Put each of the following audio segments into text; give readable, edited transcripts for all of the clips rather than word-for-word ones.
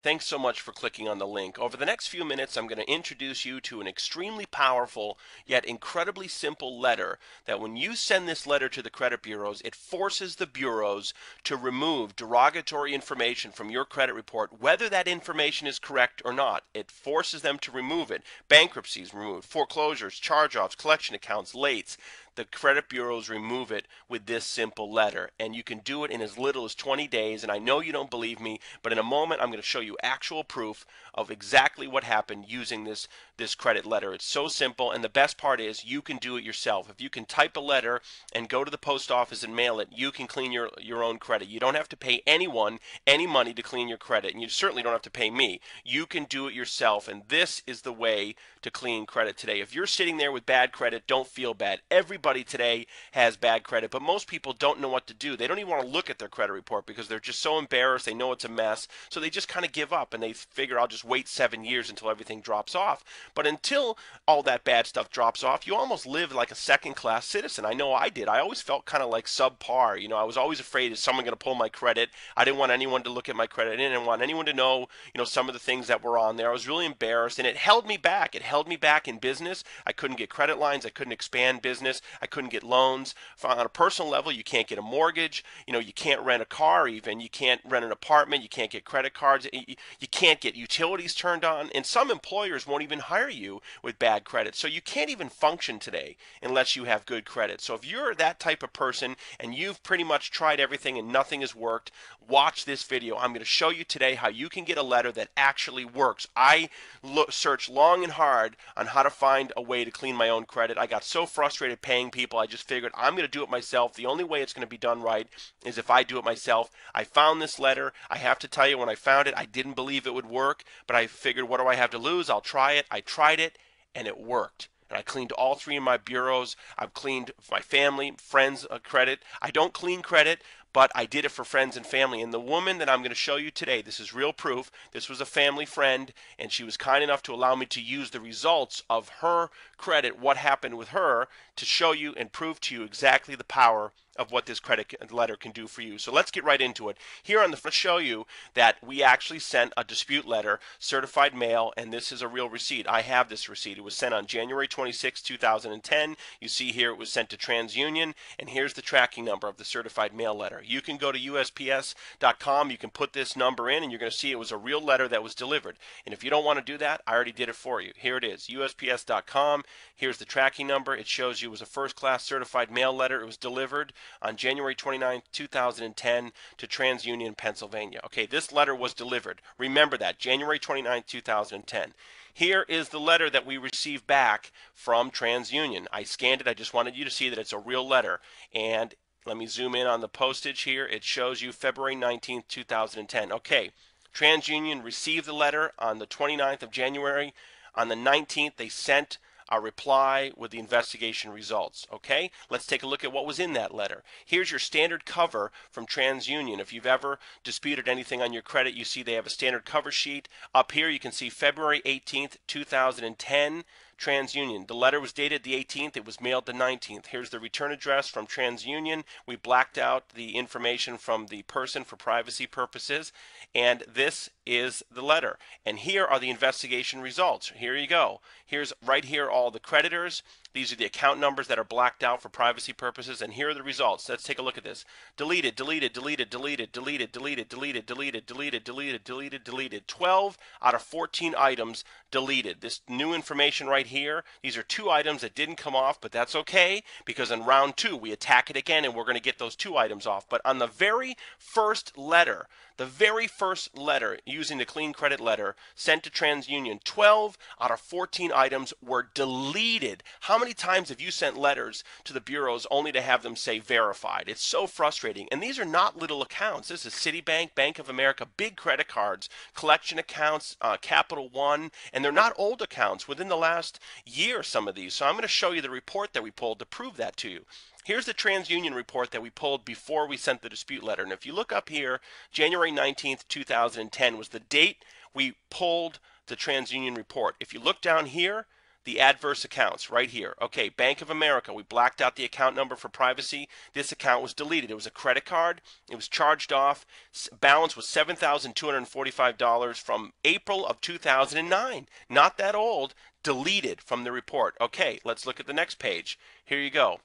Thanks so much for clicking on the link. Over the next few minutes, I'm going to introduce you to an extremely powerful yet incredibly simple letter that when you send this letter to the credit bureaus, it forces the bureaus to remove derogatory information from your credit report, whether that information is correct or not. It forces them to remove it. Bankruptcies removed, foreclosures, charge-offs, collection accounts, lates. The credit bureaus remove it with this simple letter, and you can do it in as little as 20 days. And I know you don't believe me, but in a moment I'm going to show you actual proof of exactly what happened using this credit letter. It's so simple, and the best part is you can do it yourself. If you can type a letter and go to the post office and mail it, you can clean your own credit. You don't have to pay anyone any money to clean your credit, and you certainly don't have to pay me. You can do it yourself, and this is the way to clean credit today. If you're sitting there with bad credit, don't feel bad. Everybody today has bad credit, but most people don't know what to do. They don't even want to look at their credit report because they're just so embarrassed. They know it's a mess, so they just kind of give up and they figure I'll just wait 7 years until everything drops off. But until all that bad stuff drops off, you almost live like a second-class citizen. I know I did. I always felt kind of like subpar. I was always afraid, is someone going to pull my credit? I didn't want anyone to look at my credit. I didn't want anyone to know, some of the things that were on there. I was really embarrassed, and it held me back. It held me back in business. I couldn't get credit lines. I couldn't expand business. I couldn't get loans. On a personal level, you can't get a mortgage. You can't rent a car even. You can't rent an apartment. You can't get credit cards. You can't get utilities turned on. And some employers won't even hire you with bad credit. So you can't even function today unless you have good credit. So if you're that type of person and you've pretty much tried everything and nothing has worked, watch this video. I'm going to show you today how you can get a letter that actually works. I searched long and hard on how to find a way to clean my own credit. I got so frustrated paying people, I just figured I'm going to do it myself. The only way it's going to be done right is if I do it myself. I found this letter. I have to tell you, when I found it, I didn't believe it would work, but I figured, what do I have to lose? I'll try it. I tried it, and it worked. And I cleaned all three of my bureaus. I've cleaned my family, friends' credit. I don't clean credit, but I did it for friends and family. And the woman that I'm going to show you today, this is real proof. This was a family friend, and she was kind enough to allow me to use the results of her credit, what happened with her, to show you and prove to you exactly the power of what this credit letter can do for you. So let's get right into it. Here on the front, show you that we actually sent a dispute letter, certified mail, and this is a real receipt. I have this receipt. It was sent on January 26, 2010. You see here it was sent to TransUnion, and here's the tracking number of the certified mail letter. You can go to USPS.com, you can put this number in, and you're going to see it was a real letter that was delivered. And if you don't want to do that, I already did it for you. Here it is, USPS.com. Here's the tracking number. It shows you it was a first-class certified mail letter. It was delivered on January 29, 2010 to TransUnion, Pennsylvania. Okay, this letter was delivered. Remember that, January 29, 2010. Here is the letter that we received back from TransUnion. I scanned it. I just wanted you to see that it's a real letter. And let me zoom in on the postage here. It shows you February 19, 2010. Okay, TransUnion received the letter on the 29th of January. On the 19th, they sent a reply with the investigation results. Okay, let's take a look at what was in that letter. Here's your standard cover from TransUnion. If you've ever disputed anything on your credit, you see they have a standard cover sheet. Up here you can see February 18th, 2010. TransUnion. The letter was dated the 18th. It was mailed the 19th. Here's the return address from TransUnion. We blacked out the information from the person for privacy purposes. And this is the letter. And here are the investigation results. Here you go. Here's right here all the creditors. These are the account numbers that are blacked out for privacy purposes, and here are the results. Let's take a look at this. Deleted, deleted, deleted, deleted, deleted, deleted, deleted, deleted, deleted, deleted, deleted, deleted. 12 out of 14 items deleted. This new information right here, these are 2 items that didn't come off, but that's okay, because in round 2 we attack it again and we're going to get those 2 items off. But on the very first letter using the clean credit letter sent to TransUnion, 12 out of 14 items were deleted. How many times have you sent letters to the bureaus only to have them say verified? It's so frustrating. And these are not little accounts. This is Citibank, Bank of America, big credit cards, collection accounts, Capital One, and they're not old accounts within the last year, some of these. So I'm going to show you the report that we pulled to prove that to you. Here's the TransUnion report that we pulled before we sent the dispute letter. And if you look up here, January 19th, 2010 was the date we pulled the TransUnion report. If you look down here, the adverse accounts right here. Okay, Bank of America, we blacked out the account number for privacy. This account was deleted. It was a credit card. It was charged off. Balance was $7,245 from April of 2009. Not that old. Deleted from the report. Okay, let's look at the next page. Here you go.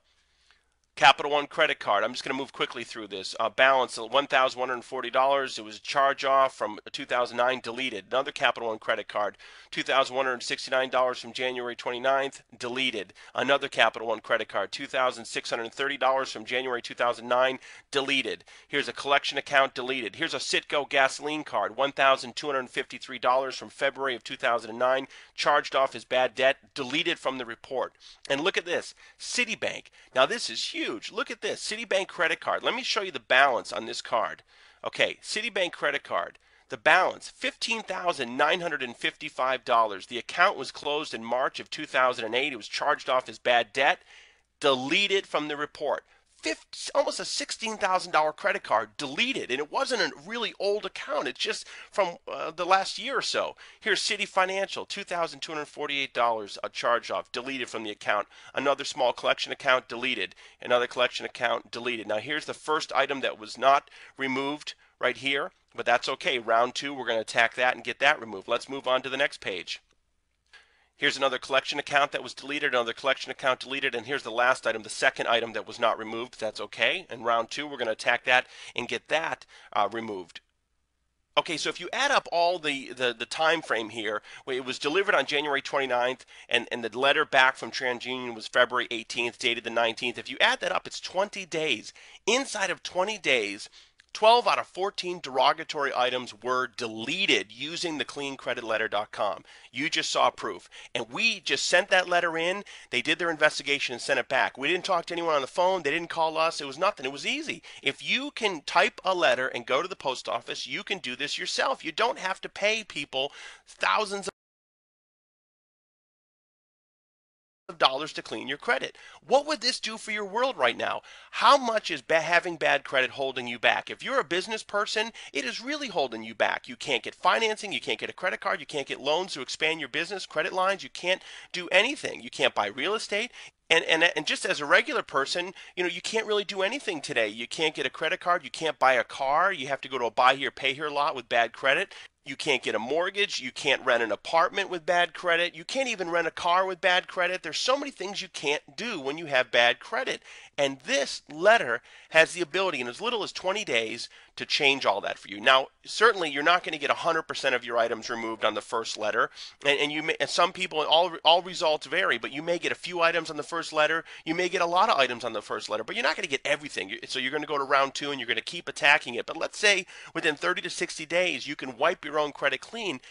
Capital One credit card. I'm just going to move quickly through this. Balance of $1,140. It was a charge off from 2009, deleted. Another Capital One credit card, $2,169 from January 29th, deleted. Another Capital One credit card, $2,630 from January 2009, deleted. Here's a collection account, deleted. Here's a Citgo gasoline card, $1,253 from February of 2009, charged off as bad debt, deleted from the report. And look at this, Citibank. Now this is huge. Look at this, Citibank credit card. Let me show you the balance on this card. Okay, Citibank credit card. The balance, $15,955. The account was closed in March of 2008. It was charged off as bad debt, deleted from the report. Almost a $16,000 credit card, deleted, and it wasn't a really old account. It's just from the last year or so. Here's City Financial, $2,248, a charge off, deleted from the account. Another small collection account, deleted. Another collection account, deleted. Now here's the first item that was not removed right here, but that's okay. Round two, we're going to attack that and get that removed. Let's move on to the next page. Here's another collection account that was deleted, another collection account deleted, and here's the last item, the second item that was not removed. That's okay. In round two, we're going to attack that and get that removed. Okay, so if you add up all the time frame here, it was delivered on January 29th, and the letter back from TransUnion was February 18th, dated the 19th. If you add that up, it's 20 days. Inside of 20 days, 12 out of 14 derogatory items were deleted using the cleancreditletter.com. You just saw proof. And we just sent that letter in. They did their investigation and sent it back. We didn't talk to anyone on the phone. They didn't call us. It was nothing. It was easy. If you can type a letter and go to the post office, you can do this yourself. You don't have to pay people thousands of dollars to clean your credit. What would this do for your world right now? How much is having bad credit holding you back? If you're a business person, it is really holding you back. You can't get financing, you can't get a credit card, you can't get loans to expand your business, credit lines, you can't do anything. You can't buy real estate. And just as a regular person, you can't really do anything today. You can't get a credit card, you can't buy a car, you have to go to a buy here, pay here lot with bad credit. You can't get a mortgage. You can't rent an apartment with bad credit. You can't even rent a car with bad credit. There's so many things you can't do when you have bad credit. And this letter has the ability in as little as 20 days to change all that for you. Now, certainly you're not going to get 100% of your items removed on the first letter. And some people, all results vary, but you may get a few items on the first letter. You may get a lot of items on the first letter, but you're not going to get everything. So you're going to go to round two and you're going to keep attacking it. But let's say within 30 to 60 days, you can wipe your own credit clean.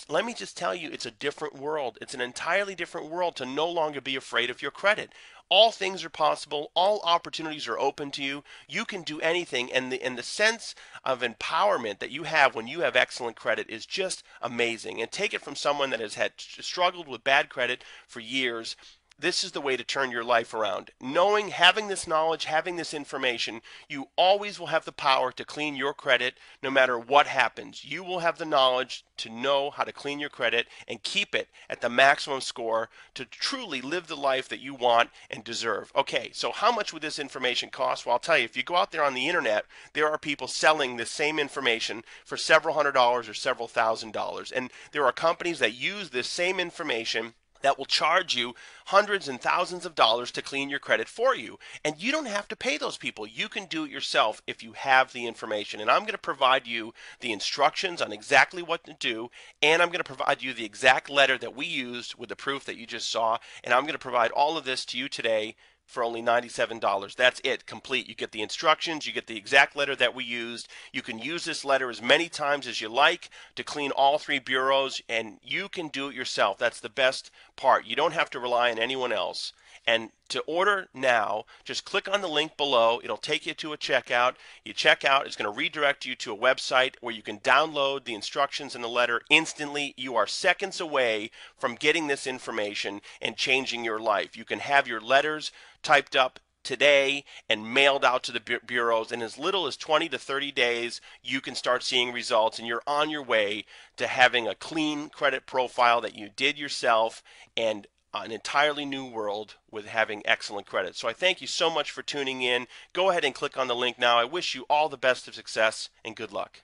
Let me just tell you, it's a different world. It's an entirely different world to no longer be afraid of your credit. All things are possible. All opportunities are open to you. You can do anything, and the sense of empowerment that you have when you have excellent credit is just amazing. And take it from someone that has struggled with bad credit for years. This is the way to turn your life around. Having this knowledge, having this information, you always will have the power to clean your credit no matter what happens. You will have the knowledge to know how to clean your credit and keep it at the maximum score to truly live the life that you want and deserve. Okay, so how much would this information cost? Well, I'll tell you, if you go out there on the internet, there are people selling the same information for several $100s or several $1,000s. And there are companies that use this same information that will charge you hundreds and thousands of dollars to clean your credit for you. And you don't have to pay those people. You can do it yourself if you have the information. And I'm going to provide you the instructions on exactly what to do. And I'm going to provide you the exact letter that we used with the proof that you just saw. And I'm going to provide all of this to you today for only $97. That's it, complete. You get the instructions, you get the exact letter that we used. You can use this letter as many times as you like to clean all three bureaus, and you can do it yourself. That's the best part. You don't have to rely on anyone else. And to order now, just click on the link below. It'll take you to a checkout. You check out, it's going to redirect you to a website where you can download the instructions in the letter instantly. You are seconds away from getting this information and changing your life. You can have your letters typed up today and mailed out to the bureaus. In as little as 20 to 30 days, you can start seeing results, and you're on your way to having a clean credit profile that you did yourself and an entirely new world with having excellent credit. So I thank you so much for tuning in. Go ahead and click on the link now. I wish you all the best of success and good luck.